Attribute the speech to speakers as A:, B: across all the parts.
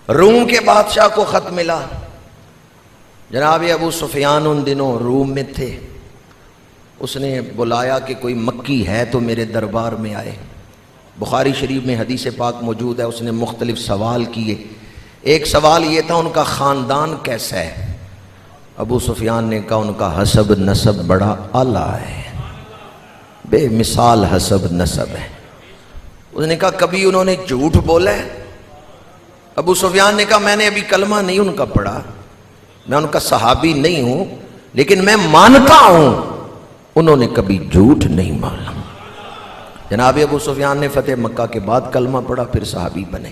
A: روم کے بادشاہ کو خط ملا. جناب ابو سفیان ان دنوں روم میں تھے. اس نے بلایا کہ کوئی مکی ہے تو میرے دربار میں آئے. بخاری شریف میں حدیث پاک موجود ہے. اس نے مختلف سوال کیے. ایک سوال یہ تھا ان کا خاندان کیسا ہے. ابو سفیان نے کہا ان کا حسب نسب بڑا اعلیٰ ہے، بے مثال حسب نسب ہے. اس نے کہا کبھی انہوں نے جھوٹ بولا ہے؟ ابو سفیان نے کہا میں نے ابھی کلمہ نہیں ان کا پڑھا، میں ان کا صحابی نہیں ہوں، لیکن میں مانتا ہوں انہوں نے کبھی جھوٹ نہیں مانا. جناب ابو سفیان نے فتح مکہ کے بعد کلمہ پڑھا، پھر صحابی بنے.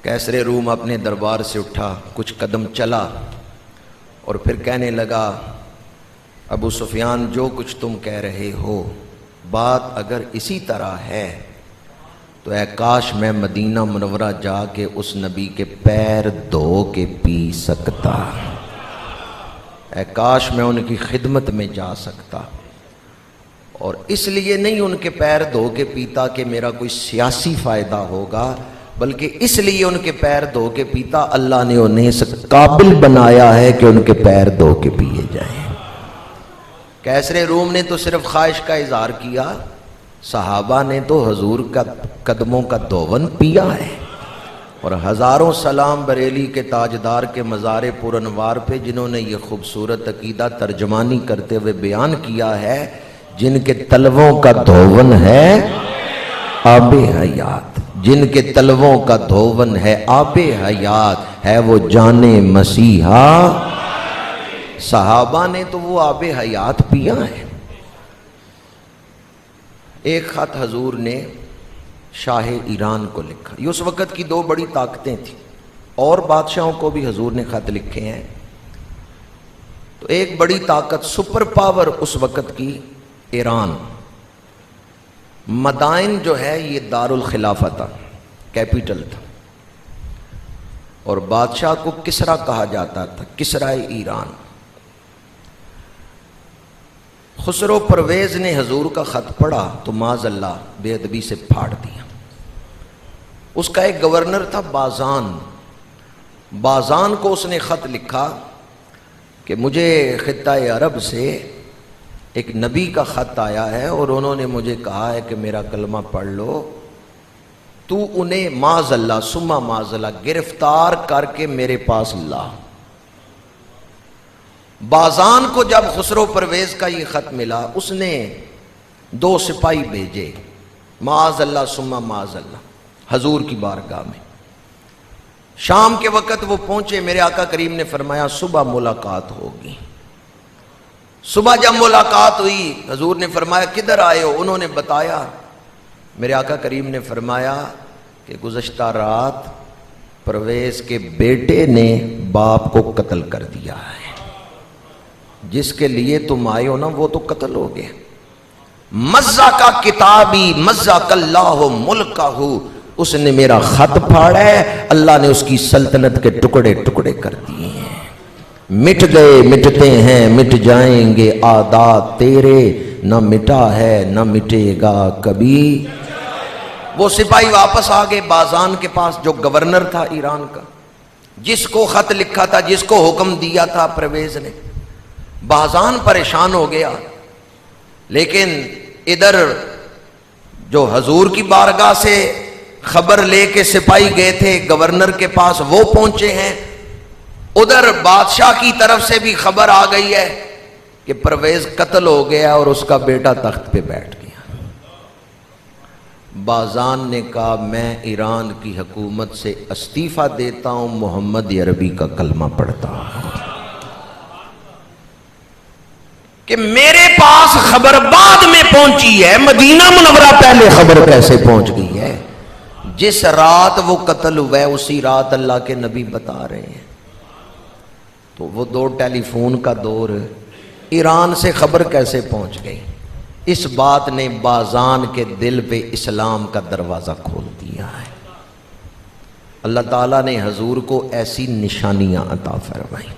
A: کیسر روم اپنے دربار سے اٹھا، کچھ قدم چلا اور پھر کہنے لگا ابو سفیان جو کچھ تم کہہ رہے ہو بات اگر اسی طرح ہے تو اے کاش میں مدینہ منورہ جا کے اس نبی کے پیر دھو کے پی سکتا، اے کاش میں ان کی خدمت میں جا سکتا. اور اس لیے نہیں ان کے پیر دھو کے پیتا کہ میرا کوئی سیاسی فائدہ ہوگا، بلکہ اس لیے ان کے پیر دھو کے پیتا اللہ نے انہیں اس قابل بنایا ہے کہ ان کے پیر دھو کے پیے جائیں. کیسر روم نے تو صرف خواہش کا اظہار کیا، صحابہ نے تو حضور کا قدموں کا دھون پیا ہے. اور ہزاروں سلام بریلی کے تاجدار کے مزار پر انوار پہ جنہوں نے یہ خوبصورت عقیدہ ترجمانی کرتے ہوئے بیان کیا ہے، جن کے تلووں کا دھون ہے آب حیات، جن کے تلووں کا دھون ہے آب حیات، ہے وہ جان مسیحا. صحابہ نے تو وہ آب حیات پیا ہے. ایک خط حضور نے شاہ ایران کو لکھا. یہ اس وقت کی دو بڑی طاقتیں تھیں، اور بادشاہوں کو بھی حضور نے خط لکھے ہیں. تو ایک بڑی طاقت سپر پاور اس وقت کی ایران. مدائن جو ہے یہ دار الخلافہ تھا، کیپیٹل تھا، اور بادشاہ کو کسرا کہا جاتا تھا، کسرائے ایران. خسرو پرویز نے حضور کا خط پڑھا تو معاذ اللہ بے ادبی سے پھاڑ دیا. اس کا ایک گورنر تھا بازان. بازان کو اس نے خط لکھا کہ مجھے خطہ عرب سے ایک نبی کا خط آیا ہے اور انہوں نے مجھے کہا ہے کہ میرا کلمہ پڑھ لو، تو انہیں معاذ اللہ ثم معاذ اللہ گرفتار کر کے میرے پاس لا. بازان کو جب خسرو پرویز کا یہ خط ملا اس نے 2 سپاہی بھیجے معاذ اللہ ثم معاذ اللہ حضور کی بارگاہ میں. شام کے وقت وہ پہنچے. میرے آقا کریم نے فرمایا صبح ملاقات ہوگی. صبح جب ملاقات ہوئی حضور نے فرمایا کدھر آئے ہو؟ انہوں نے بتایا. میرے آقا کریم نے فرمایا کہ گزشتہ رات پرویز کے بیٹے نے باپ کو قتل کر دیا ہے، جس کے لیے تم آئے ہو نا وہ تو قتل ہو گیا. مزق کتابی مزق اللہ ملکہ، اس نے میرا خط پھاڑا ہے، اللہ نے اس کی سلطنت کے ٹکڑے ٹکڑے کر دیے ہیں. مٹ گئے مٹتے ہیں مٹ جائیں گے عادات تیرے، نہ مٹا ہے نہ مٹے گا کبھی. وہ سپاہی واپس آ گئے بازان کے پاس جو گورنر تھا ایران کا، جس کو خط لکھا تھا، جس کو حکم دیا تھا پرویز نے. بازان پریشان ہو گیا. لیکن ادھر جو حضور کی بارگاہ سے خبر لے کے سپاہی گئے تھے گورنر کے پاس وہ پہنچے ہیں، ادھر بادشاہ کی طرف سے بھی خبر آ گئی ہے کہ پرویز قتل ہو گیا اور اس کا بیٹا تخت پہ بیٹھ گیا. بازان نے کہا میں ایران کی حکومت سے استعفیٰ دیتا ہوں، محمد عربی کا کلمہ پڑھتا ہوں. کہ میرے پاس خبر بعد میں پہنچی ہے، مدینہ منورہ پہلے خبر کیسے پہنچ گئی ہے؟ جس رات وہ قتل ہوا ہے اسی رات اللہ کے نبی بتا رہے ہیں. تو وہ 2 ٹیلی فون کا دور، ایران سے خبر کیسے پہنچ گئی؟ اس بات نے بازان کے دل پہ اسلام کا دروازہ کھول دیا ہے. اللہ تعالیٰ نے حضور کو ایسی نشانیاں عطا فرمائیں.